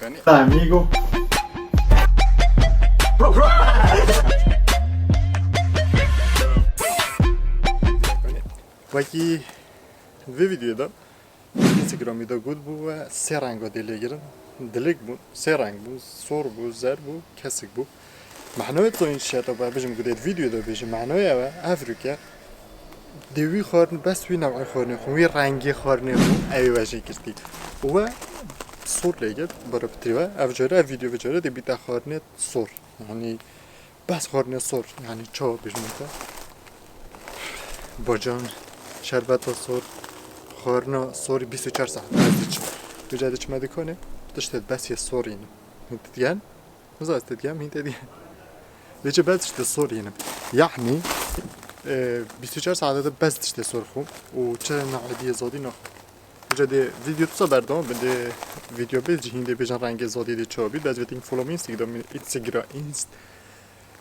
کنی amigo. وکی وی ویدیو دا اینستاگرامی دا گود بو و سه رنگ دیلی گرن دلگ بو سه رنگ بو سور بو زر بو کسک بو معنای تو این شتا با بجم گودید ویدیو دا بجم معنای او افریقا دوی خورن بس وی نوع خورنی خو وی رنگی خورنی خو ای وجه کردی و سور لیگد برای بتریوه افجاره ویدیو بجاره دی بیت خورنی سور یعنی بس خورنی سور یعنی چا بجم تا باجان شربت و سور خورنا سوری 24 ساعت ازش بجاده چه مده کنه داشته بس یه سور اینه دیگه نزا است دیگه مين دیگه ليش بس تشت سور هنا يعني 24 ساعت بس تشت سور خو و چه نوعیه زادی نه بجاده ویدیو تو بردم بده ویدیو بیج هنده بجن رنگ زادی دی چابی باز ویتینگ فولو می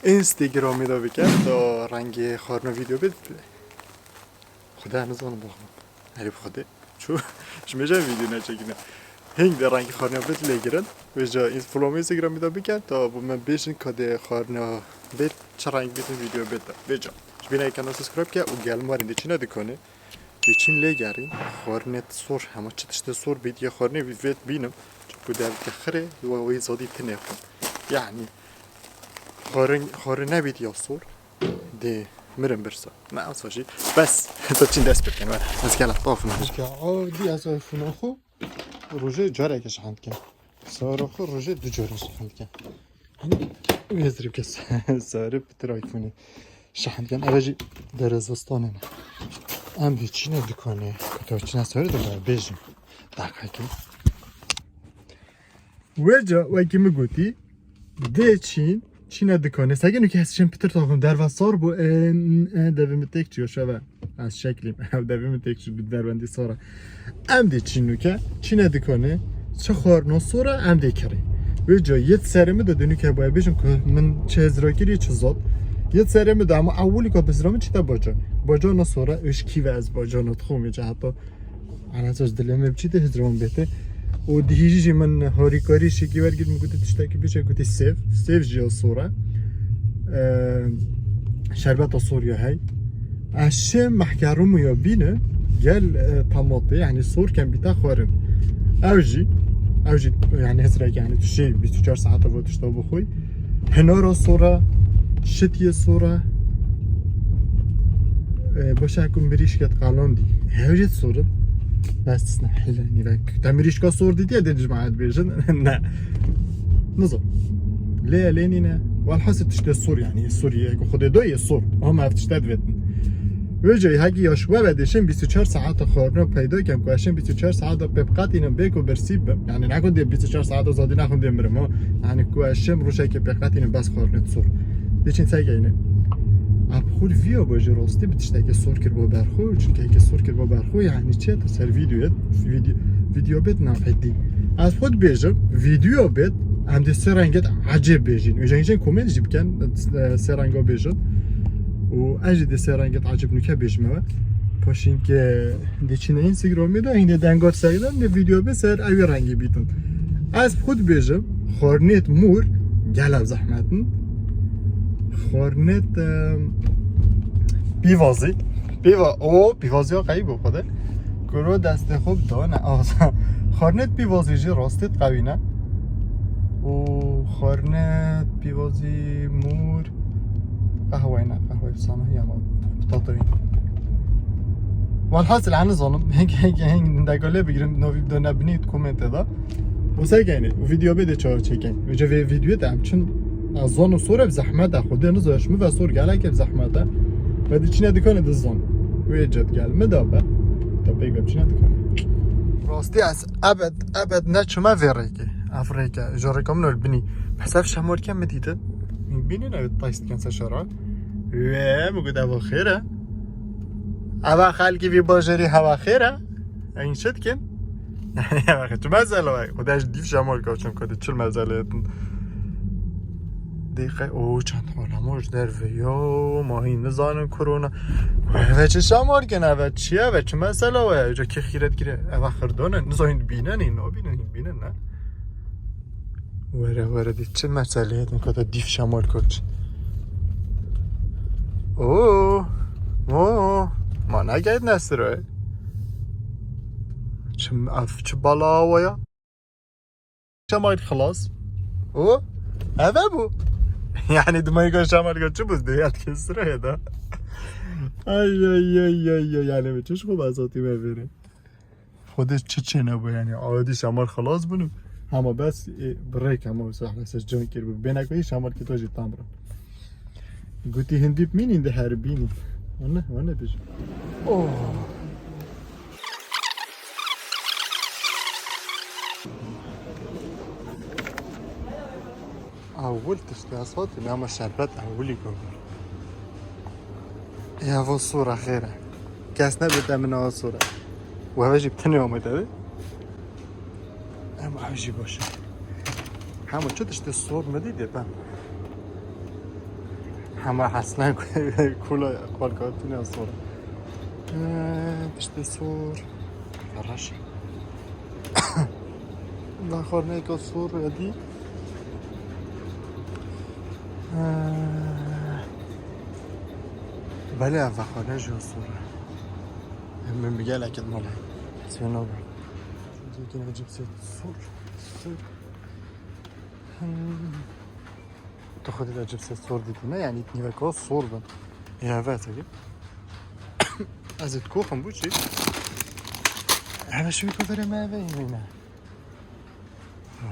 اینستاگرامی دا بکرد تا رنگ خورنا ویدیو بید خدا نزانم باخم عریب خوده چو شمیجا ویدیو نچگینه هنگ در رنگ خورنا بید لگرن و جا این فلوم اینستاگرامی دا بکرد تا با من بیشن کده خورنا بید چه رنگ بید ویدیو بید بجا شبینه کانال سابسکرایب که و گل مارین دی چی ندکنه دی چین لگرین خورنت سور همه چه تشت سور بید یا خورنه وید بینم چون بوده که خره و وی زادی تنه خون یعنی خورنه بید یا سور دی مرم برسا نه اصلا بس تا چین دست بکن ولی از گله طاف نمیشه که عادی از آیفون خو روزه جاره کش خند کن سارا خو روزه دو جاره خند کن میذاریم که ساره بتر آیفونی شحند کن اولی در ازستانه نه ام هیچی ندکنه کتا چی نساره دوباره بیجیم دقیقی وجا وکی مگوتی ده چین چی ندکنه سگه که هستشم پیتر تاقم در وصار بو دویم تک چیو شوه از شکلیم دویم تک چیو در بندی سارا ام دی چی که چی ندکنه چه خورنا سورا ام دی کری و جا یه سرمه دادونی که باید بیشم که من چه ازراکیری چه زاد یه سرمه دا اما اولی که بسرامه چی تا باجانه سورا اش کیوه از باجانه تخومی چه حتی انا از دلمه بچی ده هزرام بهته و دیجی من هاریکاری شکی ورگیر میگوده تشتاکی بیشه گوته سیف جیل سورا شربت سوریا هاي عشان محكروم يا بينا قال طماطي يعني صور كان بتاخرن اوجي يعني هزرك يعني تشي 24 ساعه و تشتو بخوي هنا را صوره شتي صوره باشه اكون بريش كات قالوندي هاجي صوره بس نحلني لك تعمريش كا صور دي دي جماعه بيجن لا نظام ليه لينينا والحاسب تشتى الصور يعني السورية خود دوی الصور هم افتشتاد ودن وجای هاگی یاشوا بدشن 24 ساعت خورنا پیدا کم کوشن 24 ساعت ببقات اینم بیکو برسیب یعنی نکن دی 24 ساعت زادی نخون دی مرما یعنی کوشم روشه که ببقات اینم بس خورنت صور دیچین سایگه اینه اب خود ویو باجی راستی بتشته که صور کر با برخو چون که صور کر با برخو یعنی چه تا سر ویدیو بد نفدی از خود بیجم ویدیو بد هم دی سه رنگت عجب بیجین و جنگین کومنت جیب کن سه رنگا بیجن و اجی دی سه رنگت عجب نکه بیجمه پاشین که دی چینه اینستاگرامی دا این دنگات سایدن دی ویدیو به سر اوی رنگی بیتون از خود بیجم خورنت مور گلب زحمتن خورنت بیوازی ها قوی بخوده گروه دست خوب دانه آزا خورنت بیوازی جی راستت قوی نه و خورنت بیوازی مور قهوه نه قهوه بسانه یا ما بطاطوین والحاصل عنه ظالم هنگ دقاله بگیرم نوی بدا نبنید کومنت دا و سگینه و ویدیو بده چهار چکن و جا ویدیو دم چون از زان و سور بزحمت ده خوده نزاشمه و سور گله که بزحمت ده و دی چی ندکنه ده زان و یه جد گلمه دا به تا بیگ بب چی ندکنه راستی از ابد نه چما ویره افریقا اجاره کامل البني بحساب شمال كم مديده بيني انا طايست كان سشارع و موجود هوا خيره هوا خالكي في باجري هوا خيره این شد کن يعني چه مسئله خودش دیو شمال کاشم کده چه مسئله دقیقه او چند حالموش در ویا ماهی نزانم کرونا و چه شمال کنه و چیه و چه مسئله و جا که خیرت گیره و خردانه نزاین بینن این نابینن این بینن نه وره دید چه مسئله هست میکنه دیف شمال کچ اوه ما نگید نسره چه بالا هوایا شمال خلاص اوه اوه بو يعني دماغي شمال کچ بود دیت کسره ده ای یعنی به چش خوب ازاتی ببینه خودش چه نبو یعنی عادی شمال خلاص بنو اما بس بريك اما صح اساس جون كير بينك اي شمال كي توجي تمرن قلتي هندي بمين هندي حاربيني وانا بيجي اوه اول تشتي اصوات اللي هم الشربات اولي قبل يا فو الصورة خيرة كاس نبدأ من اول صورة وهذا جبتني يوم ده اما حاجي باشه همه چه داشته الصور مديدة بقى همه اصلا كله قالقاتني الصورة داشته الصور فرش نخور نيك الصور يدي بله فخانه جو الصورة من بيجال اكيد مالها سوينا بقى يمكن اجيب سيد الصور تاخد الى اجيب سيد الصور دي ما يعني تني بك الصور بن يا فاتك ازيد كوخم بوشي انا شو يكون ما بيننا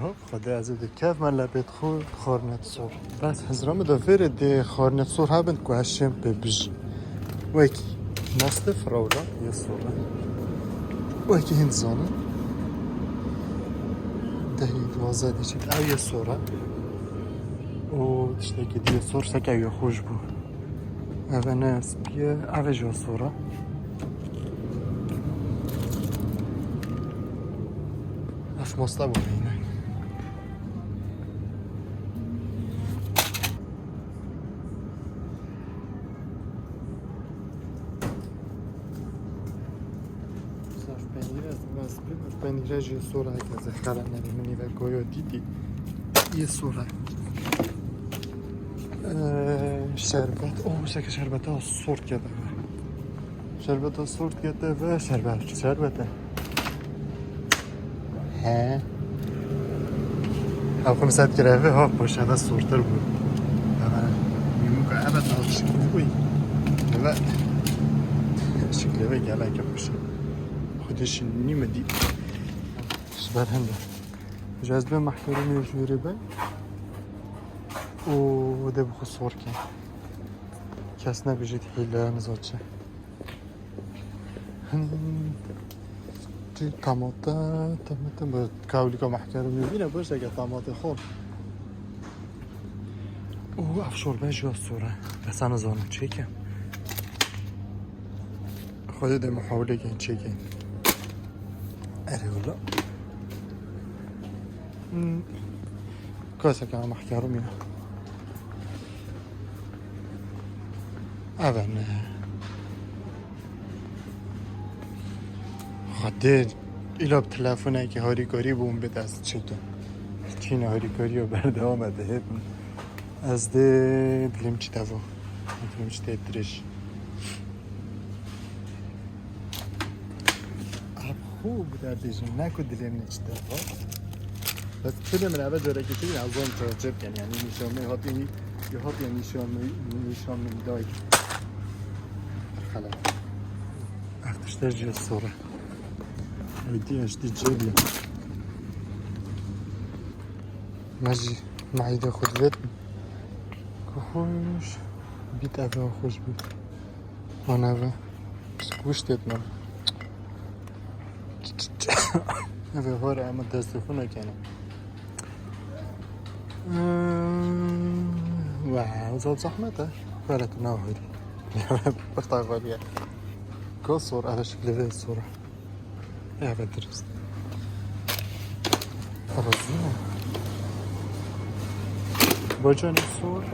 هوب خدا ازيد كيف ما لبيت خو خارنت صور بس هزرام دافير دي خارنت صور هابن كو هشم ببج ويكي مصطف رولا يا صورة ويكي هند زانه دهي دوازه دي شكل او يا صورة و تشتاكي دي صور سكا يا خوش بو اوه ناس بيه اوه جو صورة اف مصطبو هينا بني راجي صورة هكا زخرة نبي مني باكويو ديدي هي صورة شربت اوه شكا شربتها الصورت كده شربتها الصورت كده شربتها ها او 500 گرفه ها باش هذا الصورتر بود يمكن ابد ما شكل بوي لا شكل بقى على كبش خدش نيمه دي شبه هنده جاذبه محترمه جوري بي و ده بخو صور كن کس نبیجید حیله نزاد شه دی طماطه با کاولی که محکر رو میبینه باشه اگه طماطه خور او افشور بهش یا صوره بس انا زانم چه کم خود ده محاوله کن چه کن اره اولا کاسه که محکر رو میبینه اول نه خاطر ایلا تلفنه که هاری کاری بوم به دست چکن چین هاری کاری رو برده آمده هبن از ده دلیم چی دوا دلیم چی تدرش اب خوب در دیجم نکو دلیم نیچ دوا بس کلی من اول جاره که تیین از اون تعجب کن یعنی نیشامه هاتی یه هاتی نیشامه دای خلاص اختشتاج الصورة ايدي اشتي جيبي ماجي معي دا خد كخوش بيت افا خوش بيت وانا افا بسكوش تتنا افا هورا اما دستخونه كانا واو زاد زحمته فالت ناهري بختار غالية كالصور على شكل ذي الصورة يا بدرست رزينة بجاني الصور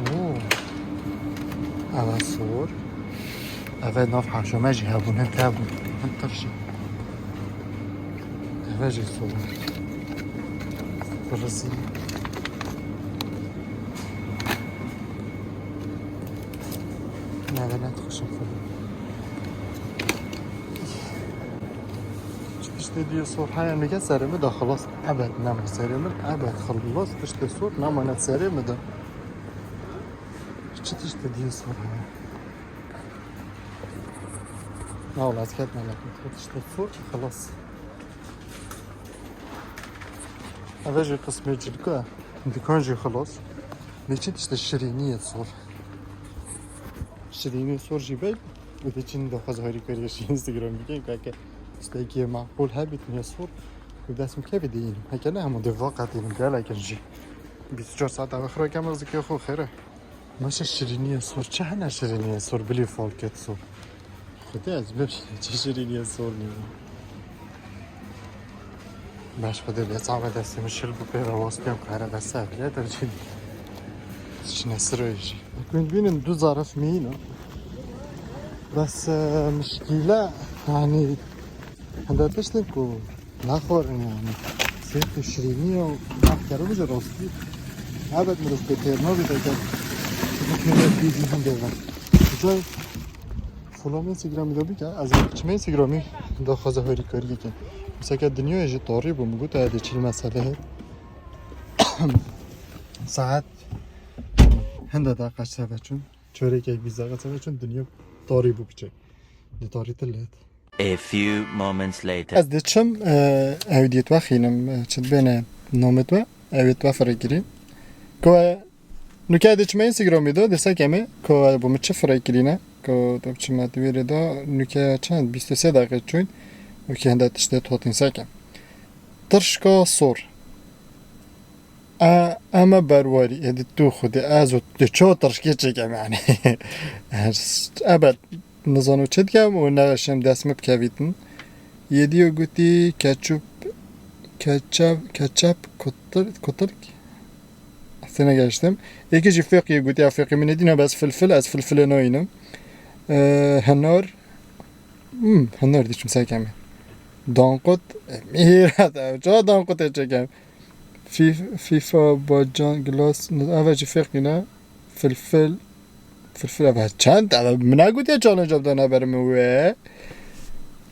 اوه على الصور افاد نفحة شو ماجي هابون هنت هابون هنت ترشي Veja sor. Burası. Ne tخشم falan. İşte diyor sor hayal mi keserim de خلاص أبد نام سريم أبد خلاص işte sor نام سريم de. İşte diyor sor. Ne oldu azket melek. İşte sor خلاص. أواجه قسم الجلكة دكانجي خلاص. ليش işte şiriniye sor. شیرینی سر جیبه بوده چین داخل هایی کاریش اینستاگرام میگن که استیکی معقول هبیت میسور و دست میکه بدین هکه نه همون دفاع دینم گله کنجی 24 ساعت آخر کم روزی که خو خیره ماشه شیرینی سر چه هنر شیرینی سر بلی فالکت سر خودی از ببین چه شیرینی سر نیم باش بده صعب دستی مشل بپی و واسطیم کاره دسته بله در جدی شنو سرويجي كنت بين دو ظرف مينا بس مشكلة يعني هذا تشتكو ناخور يعني سيرت الشرينية ومحكرة بجا روستي عبد مرس بتيرنا بتاعك ممكن تيجي هم ديفا جاي فلان انستغرامي ده بيك از چه انستغرامي ده خازه هری کاری که مثلا که دنیا اجی طاری بمگو تا هده چی مسئله ساعت هنده دا قش سفه چون چوره که بیزا قش سفه چون دنیا طاری بو بچه دی طاری تلید A few moments later. از دیچم اودیت و خینم چند بینه نامت و اودیت و فرگیری که نکه دیچم اینستاگرامی دا دسته کمه که با مچه فرگیرینه که دو بچه مدویره دا نکه چند 23 دقیقه چون و که هنده تشته توتین سکم ترشکا سور اما برواري هذه توخو دي ازو دي چوترش كيچكم يعني ابد نزانو چدكم و نغشم دسم بكويتن يديو گوتي كاتشاب كترك اثنا گشتم يكي جي فقي گوتي افقي من دينا بس فلفل از فلفل نوينم هنار هنار ديچم ساكم دانقط ميرات جا دانقط چكم فيفا باجان جلاس أوجه فرقنا فلفل أوجه چند من أقول يا چالنج أبدأ برموه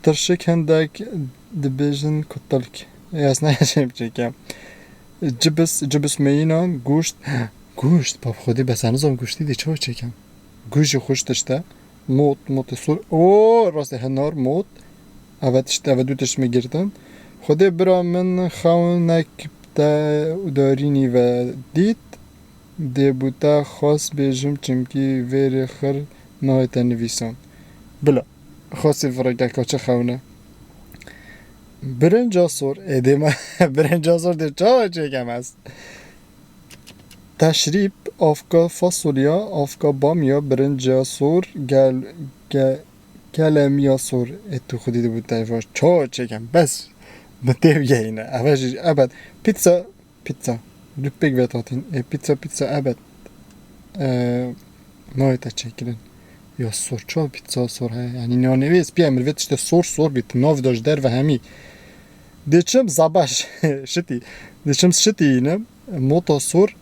ترشك هندك دبيجن كتلك ياسنا شيء بچكم جبس مينا گوشت باب خودی بس هنوزم گوشتی دی چه چکم گوشت خوش داشته موت سور او راست هنار موت اول دوتش میگردن خودی برا من خونک دارینی و دید دبوتا خاص بیجم چمکی وری خر نهایت نویسان بلا خاصی فرقه کچه خونه برنجا سور ادیما برنجا سور در چه چکم است تشریب آفکا فاصولیا آفکا بامیا برنجا سور گلمیا سور اتو خودی دبوتا ایفاش چه چکم بس نتیجه اینه اولش ابد پیتزا لپیک واتاتین پیتزا ابد نهایت چکیدن یا سورچال پیتزا سور های یعنی نانویس بیام البته işte سور بیت ناو داش در و همی دیچم زباش شتی اینه موتا سور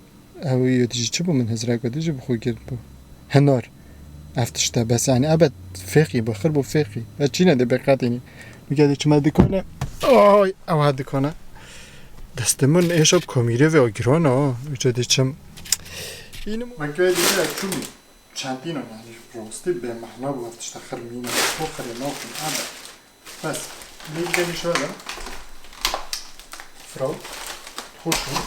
او یادی چه بو من هزار گادی بخو گرد بو هنار افتشته بس yani ابد فقی بخیر بو فقی و چینه ده بقاتینی میگه چما دکانه آی او دکانه دستمون ایشاب کمیره و آگیرانه ایجا دیچم اینو من که دیگه چون چندینو یعنی راستی به محنا بود تشتخر مینه بخور ناکن ابد بس میگه میشوده فرو خوشون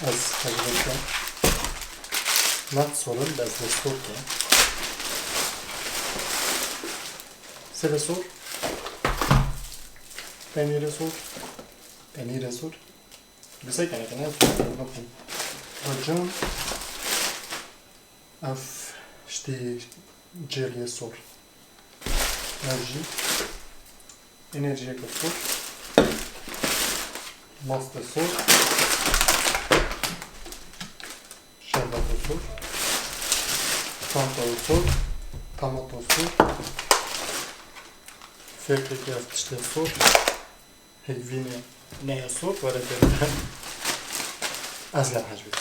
از تجربه نت سولن باز نسور که سه سور پنیر سور بسای کنه کنه بکن رجون اف شتی جیلی سور انرژی که سور ماست سور شربت سور تانتا سور تاماتو سور فكرة تشتري صوت هيفيني نيا صوت ولا أزلع حاجبتي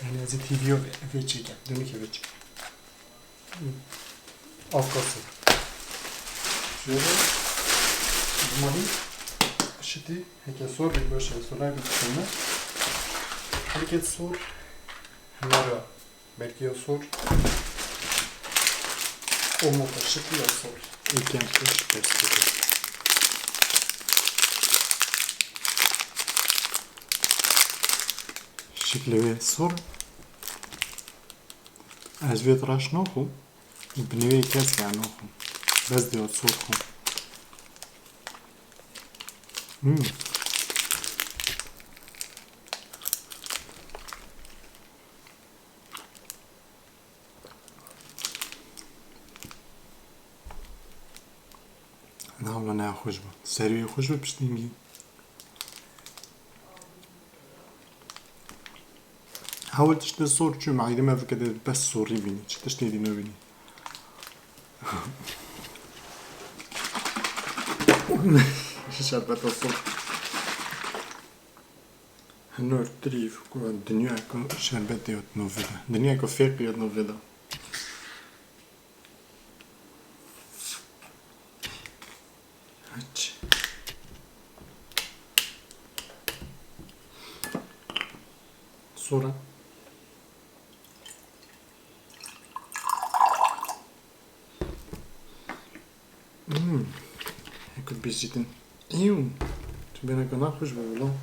يعني هذا تيفيو فيتشي كان دوني كيفيتشي أفكاسي شوفي ماني شتي هيك صور بيبوش صورة بتكلمه هيك صور مرة belki صور وموقع شكل صور يمكن تكون شكل شكل صور أزويت راش نوخو بنوي كاس يعني نوخو بس دي صوركم لا والله أنا خوش بو سريع خوش بو بشتينجي حاول تشتري الصور شو معي ما في كده بس صوري بيني تشتري دي بيني شربت الصور هنو تريف كو الدنيا كو شربت ديوت نوفيلا الدنيا كو فيق ديوت نوفيلا صورة هاكل بيجيتن ايو تبين هكا ناخوش والله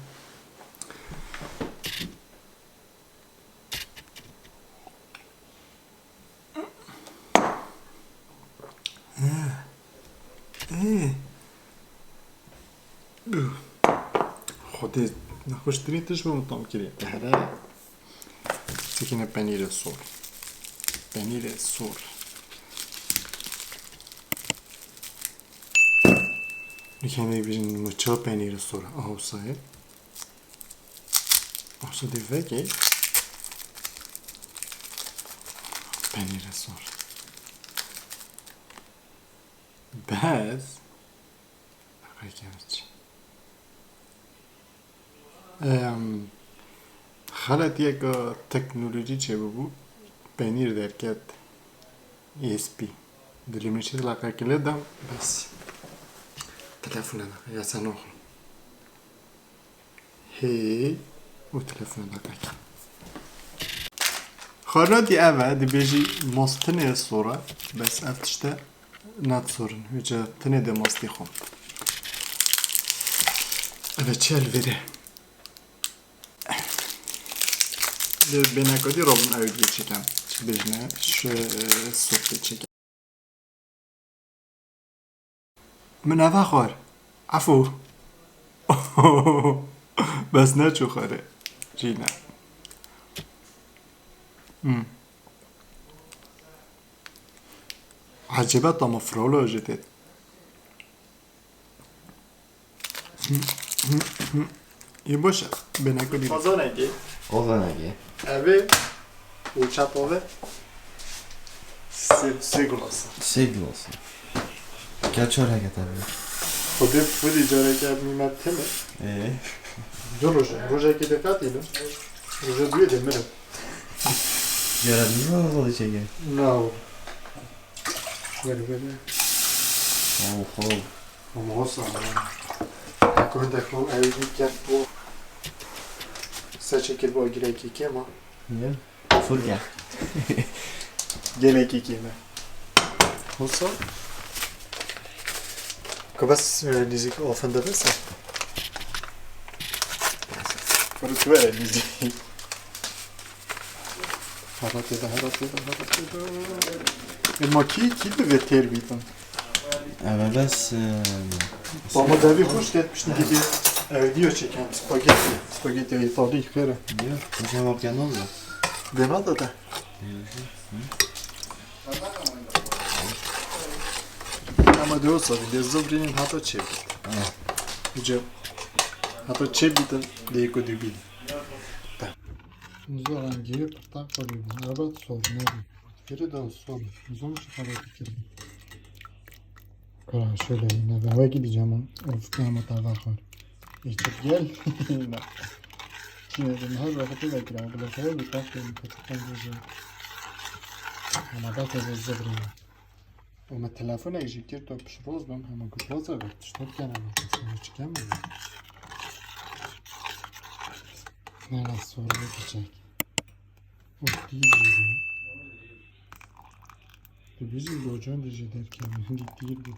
خودي ناخوش تريتش بمطعم كريم هذا سكينة بانير الصور بانير الصور كان يبين متشا بانير الصور اهو صاير اقصد فاكي بانير الصور بس خلط یک تکنولوژی چه ببو پنیر درکت ESP دلیمشی دلقا کلیدم بس تلفونه دا یا سنوخ هی و تلفونه دا کلی خاردی اوه دی بیجی ماستنه صوره بس افتشته نات صورن ویجا تنه ده ماستی خون اوه چه الویده بینکادی رابون اویدی چکم چه بجنه شو صوتی چکم من اوه خور عفو بس نه چو خوره جینا عجبت طعم فرولو جديد يبوش بناكل فازونگی Ovanagi. اوه و چپاوه سه گلاس Siglos. Kaç oraya getirdi? خودی بودی جاره که میمد تمه دو روژه که دقت ایلو روژه دوی دمیرم Görelim mi o şeyi? نه بله Oh. اما حسن اکنون دکلون ایدی کرد با سچه کرد با گیره که ما Niye? Furya. gene ki kime حسن که بس لیزیک آفنده بسه برو تو بره لیزی هرات ده ما کی به تر بیدن Evet bes Baba devi hoş gelmişti gibi video çeken spagetti İtalya yıkarım. Niye? Hocam bak ne oldu? Denada da. Ama diyorsa bir zıbrinin hatta çevir. Hocam hatta çevirdin diye kodubil. Zoran girip tak kodubil. Araba sor ne? Geri de sor. Uzun çıkarıyor fikrini. Kara şöyle yine ben belki diyeceğim ufka ama tava khon. İçip gel. Çiğne de her vakit bekliyorum. Bu şey bir takım kaçırdım. Ama da tezezze biriyor. Ama telefona ejiktir to pişroz ben hemen kutlaza ve tiştot gene bakıyorum. Hiç gelmiyor. Ne nasıl soru geçecek? Of diyeceğim. Bizim hocam diyecek derken değil bu.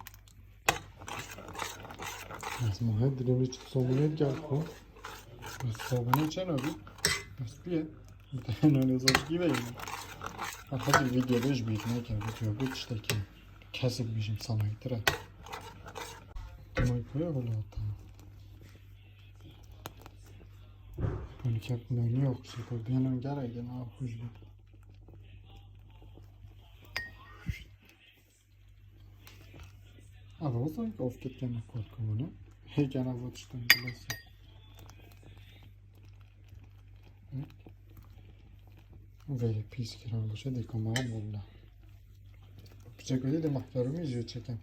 از ماه دلیم چه صابونه گرد کن صابونه چه نبی؟ بس بیه متحنا نزاجگی بگیم حتی ویدیو بهش بیت نکرد تو بود işte ki kesip bizim sanayi tıra Demek böyle böyle hatta Bunu kapıları yok bu benim gereği ne yapacağım Ama o zaman of gitken korkum onu Heyken avut işte bilirsin Böyle pis kiran باشه دیگه والله پیچه کنید ده محترمی زیاد چکم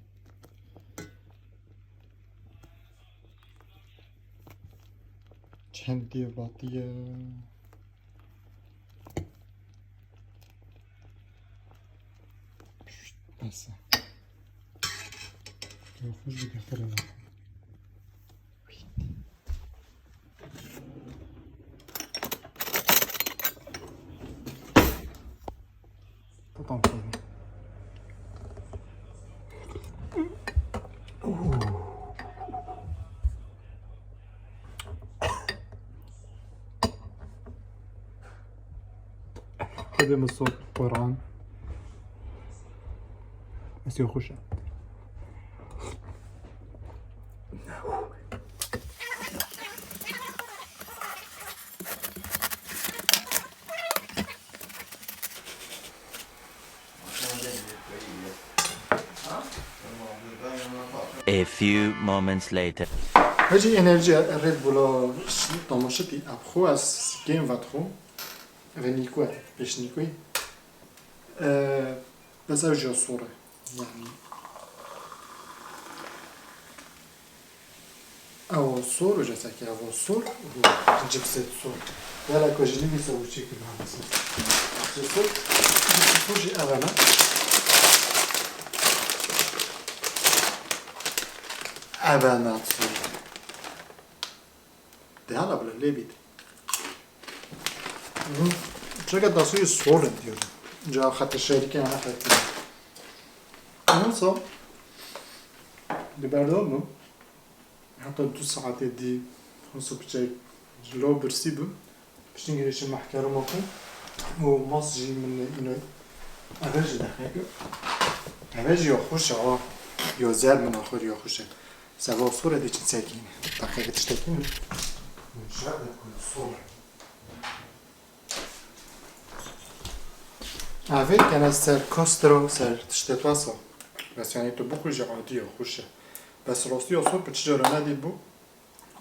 چند دیه باتیه بس خوش دیگه خیلی Tamam. خدم الصوت قرآن بس يخش A few moments later. هجي انرژی رید بولا تماشتی ابخو از گیم واتخو و نیکوه پیش نیکوی بس او جا صوره يعني او صور و جسكي او صور و جبسة صور ولا كوجلي بيسوي شيء كده بس صور فوجي اغانا اغانا صور ده hala böyle lebit. Çünkü da suyu sorun diyorum. Cevap hatta şerike ana hatta. Nasıl? Liberdal mı? Hatta 2 saat eddi. Nasıl bir şey? Lo birsi bu. Piştin girişim mahkarım oku. O masjid من اینو اوج دقیقه اوج یا خوشه ها یا زر من آخر یا خوشه سوا صوره دی چی ساکین دقیقه تشتکین شاید نکنه صور اول کنه سر کاسترو سر تشتت واسا بس یعنی تو بخوری عادی یا خوشه بس راستی یا صور به چجاره ندید بو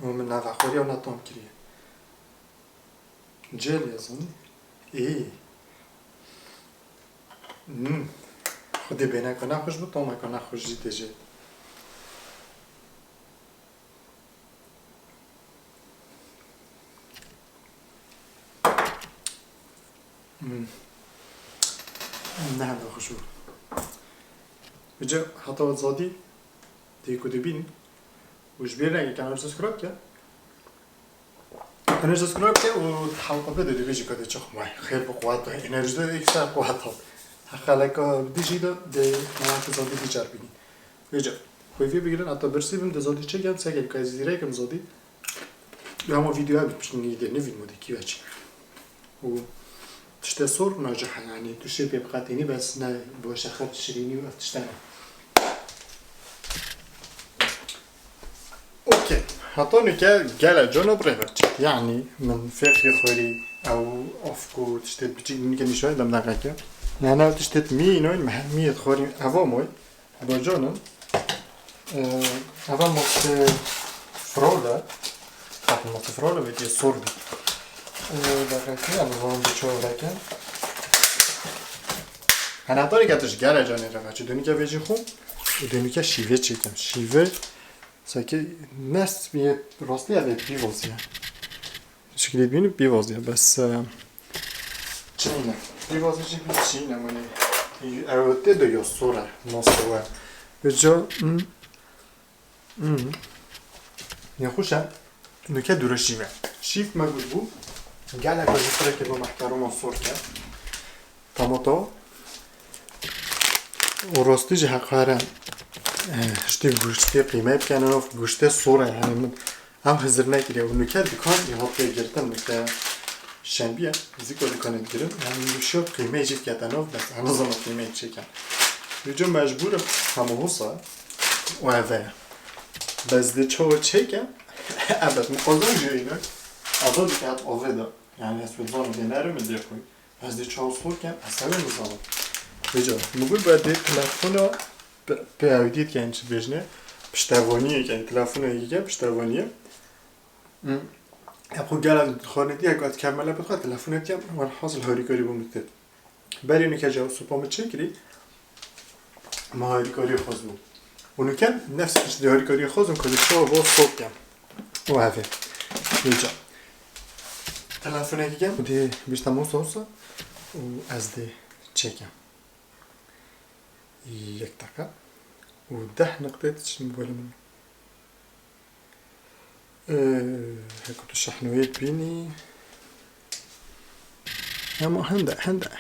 و من نوخوری یا نتام کریه جل یزانی ای خودی بینه که نخوش بود تا که نخوش جیده جد نه نخوش بود بجا حتی زادی دیگه کده بین وش بیر نگه کنار سسکراب که کنار سسکراب که و حلقه بده دی بیجی کده چخ مای خیلی بقوات ده انرژی ده اکثر قوات ها خلاکا دیجی ده ده نمک زادی دیجار بینی بیجا خویفی بگیرن حتی برسی بیم ده زادی چه گم سگل که از زیره کم زادی یا همه ویدیو ها بیت نیده نوید موده کی بچه و تشته صور ناجحه يعني تشته بيبقاتيني بس نا بوشخات شريني وفتشتنا اوكي حطوني قال جنوب ريفرت يعني من فيخي خوري او افكو تشته بيجي نيجي شوي لما نقاكا يعني تشته مينو مهمية خوري افاموي بجونن افامو فرولا افامو فرولا بيجي صوردي دقیقی الان بچه رکن هنطوری که تش گره جانی رو بچه دونی که بیجی خوب ودنیکه شیوه چکم شیوه ساکه نست بیه راستی یه بیوازیه شکلی بینی بیوازیه بس چینه بیوازی چینه منی اوته دو یا سوره نصوه بجا نخوشم نکه دور شیوه شیف مگود بو گله گذاشته که با محترم صور کرد تماتا و راستی جه حقاره هشتی گوشتی قیمه بکنن و گوشته صوره یعنی من هم حضر نگیره و نکه دکان یه حقه گرتم نکه شنبیه زیکو دکانت گیرم یعنی نوشی قیمه جیف کردن و بس همه زمان قیمه چکن یه مجبورم همه حوصا و اوه بس ده چاو چکن ابد مقازم جوینه ادا دیکت اوه دا یعنی از بزانم ده نرم ده کوی از ده چاو صور کن اصلا نزانم بجا مگول باید ده تلفون رو به اویدید که اینچه بجنه پشتوانیه که تلفون رو یکه پشتوانیه خب گلد خانه اگه از کماله بخواد تلفونت کم من حاصل هاریکاری بومید برای اینه که جواب سوپامو چکری ما هاریکاری خوز بود اونو کن نفس کشتی هاریکاری خوزم که شو با صوت کم و هفه اینجا تلفونه که کم ده بیشتر موسا و از ده چکم یک دقیقه و 10 نقطه چی موبایل من هكو الشحنويات بيني اما هنده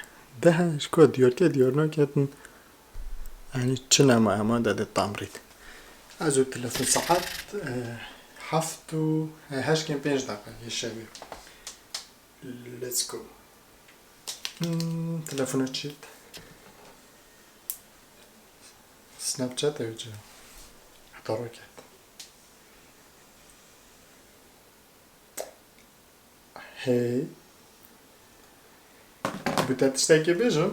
ده شكو ديورنا كاتن يعني تشنا ما ده التمريض ازو تلفون ساعات حفتو هاش كان 5 دقيقة يا شباب ليتس جو تلفونات شيت سناب شات اوجه حضروا هی بوده تشتکی بجم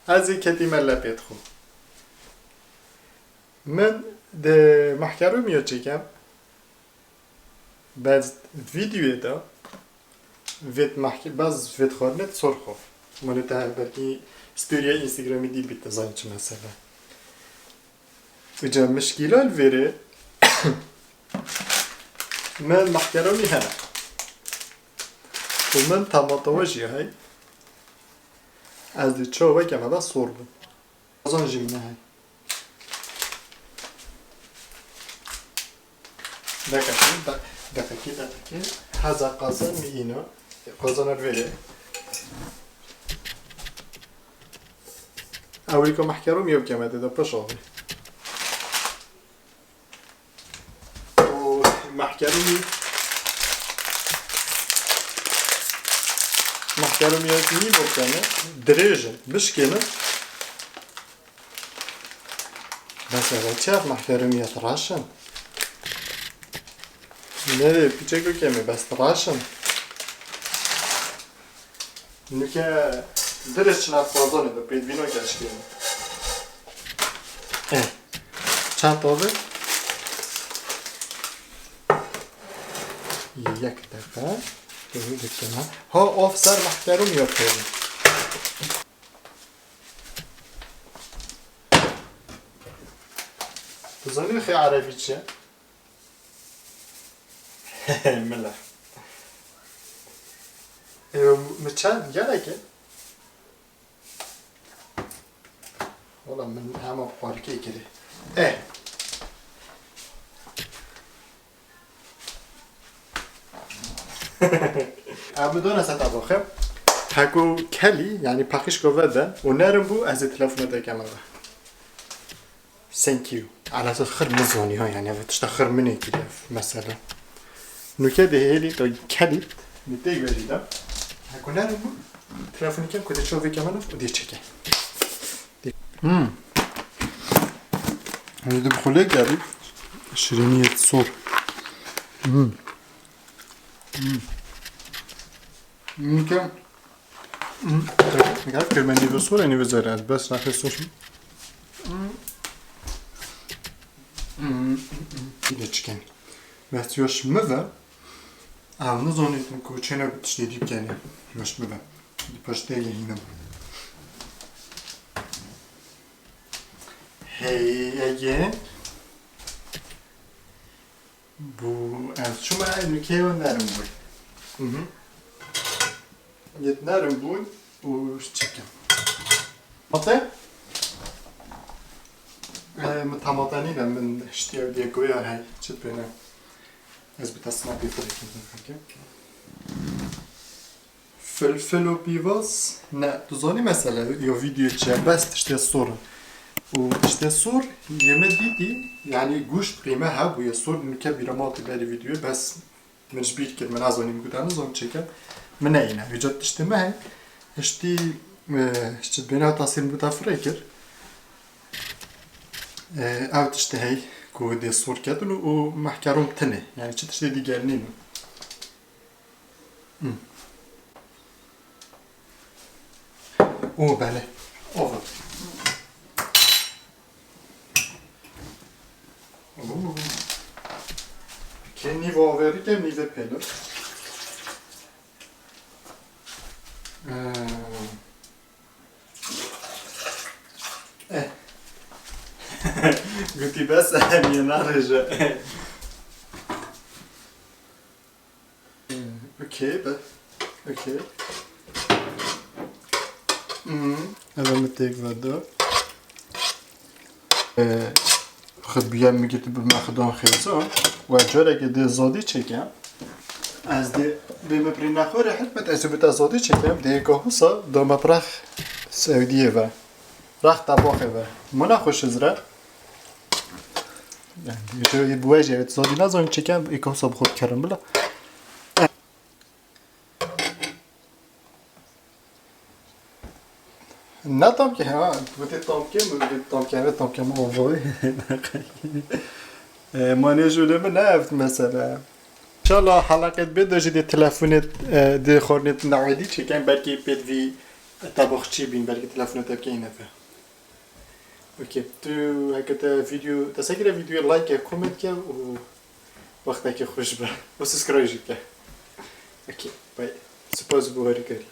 از این کتی مله پید خو من ده محکر رو میاد چکم باز ویدیوی دا وید محکر باز وید خورنت سر خو منو تا برکی ستوریا اینستاگرامی دی بیت زن چه مثلا وجا مشکلال ویره من محکرامی هنه و من تماتوجی های از دی چوبه که مده سور بود ازان جیمنه های دککی هزا قازن می اینو قازن رو بره اولی که محکرامی هم که مده دا پش آوی محکرومیت نی بکنه درجه بشکنه بس اول چه محکرومیت راشن نه پیچه که کمی بس راشن نکه درش چند فازانه دو پید بینو کش کنه چند تابه یک دقیقه ها آفسر محترم یاد کنیم بزنی خیلی عربی چه؟ مله مچند گله که؟ والا من همه پارکی کرده امدان است طباخه هکو کلی یعنی پخش کوده و نرم بو از تلفن دکم و thank you على اساس خر مزوني ها يعني تشتخر مني كده مثلا نوكا ده هيلي تو كلي نتيجة جديدة هكو نرم بو تلفوني كم كده تشوفي كمان ودي تشيكي هذا بخلي قريب شرينية صور ممكن عارف كلمة بصورة يعني بزرعات بس راح يصوش ليش بس يوش مذا نظني إنكو تشينا بتشتري بكاني يوش مذا باشتري هنا Hey again. Bu az şuma aynı keyvan derim bu. Yetnerim bu. Bu çekim. Mate? متماتنی من اشتیاق دیگوی هایی چت بینه از بتصنع بیفره کنم فلفل و بیواز نه دوزانی مثلا یا ویدیو چه بس تشتی سور و تشتی سور یمه دیدی یعنی گوشت قیمه ها بوی سور نکه بیراماتی بری ویدیو بس منش بیر کرد من ازانی میگودن ازان چکم من اینه ویجاد تشتی مه اشتی چت بینه ها تاثیر متفره کرد او تشتی هی که دی سور کردن و محکرون تنه یعنی چه تشتی دیگر نیم او بله آورد که نیو آوری که نیو پلر گوتی بس همیه نرجه اوکی به اوکی هذا متيك فدا خد بيام میگه بمخدام خیزان و جاره که ده زادی چکم از ده به مپری نخوره حکمت از به زادی چکم ده گاهوسا دو مپرخ سعودیه و رخ طباخه و منا خوش ازره يعني یه بواجه زادی نزان چکم ای گاهوسا بخود کرم بلا نه تام که ها بوده تام که تام که ما وای مانه جوله من نفت مثلا ان شاء الله حلقه بده جدی تلفنت دی خورنت نعودی چکن بلکه بد وی طبخچی بین بلکه تلفنت که اینه اوکی تو هکت ویدیو تسکر ویدیو لایک کامنت که و وقتی که خوش بر و سابسکرایب که اوکی بای سپاس بواری کردی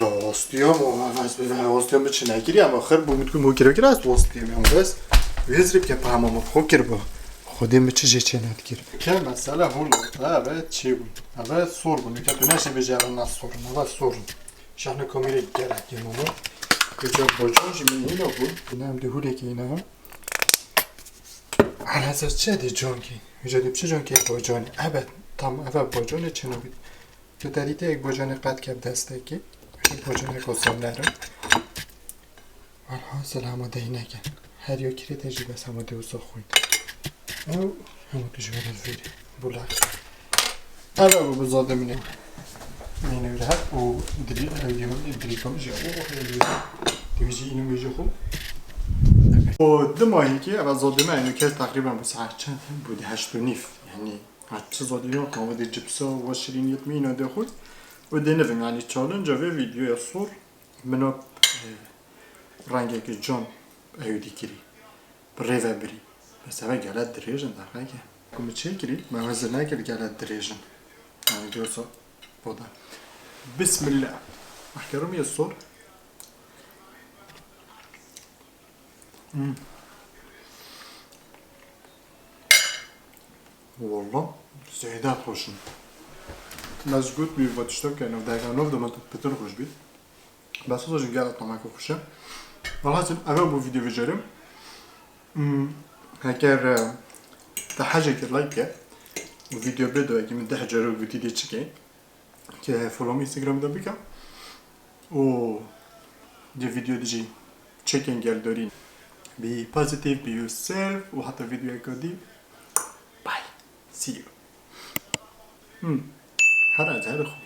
واستیام و از به واستیام چه نگیری اما آخر بود که موگیره است واستیام هم بس ویزریم که په همه فکر با خودم چه چه ندگیر که مسئله هول اول چی بود اول سور بود که تو نشه به جران نسور اول سور شحنه کامیره گرکی ماما که جا باجانش مینا بود اینم ده هوله که اینا علازر چه دی جان کی وجودی چه جان کی باجانی ابد تام اول باجان چه نبود تو دلیت یک باجان قد کرد دسته کی باجان کوسام نرم والحاصل همه ده نکن هر یا کری تجربه بس همه ده اوسا خوید او همه که جوار الفیری بولاک اول او بزاده منه اینه ویره هر او دری کامجی دیویجی اینو میجی خوب و دو ماهی که اول زاده من اینو که تقریبا بس هرچند بودی 8 و نیف یعنی هرچه زاده ها که آمده جبسا و شرینیت مینا ده خود و ده نفهم یعنی چالنج و ویدیو یا صور منو رنگی که جان ایودی کری بریو بری بس همه گلت دریجن دقیقه که کمی چه کری؟ من وزر نکرد گلت دریجن یعنی دیوسا بودن بسم الله محکرم یه صور والله زیادت خوشم مزگوت می واتشتم که اینو دقیقا نو دو من پتر خوش بید بس از این گلت نمک خوشه والله اول بو ویدیو بجارم اگر ده حاجه که لایک که و ویدیو بدو اگه من ده جارو گوتی دی چکه که فولوم اینستاگرام دا بکم و یه ویدیو دیجی چکن گل دارین be positive be yourself و حتی ویدیو اکادی bye see you هر از هر خوب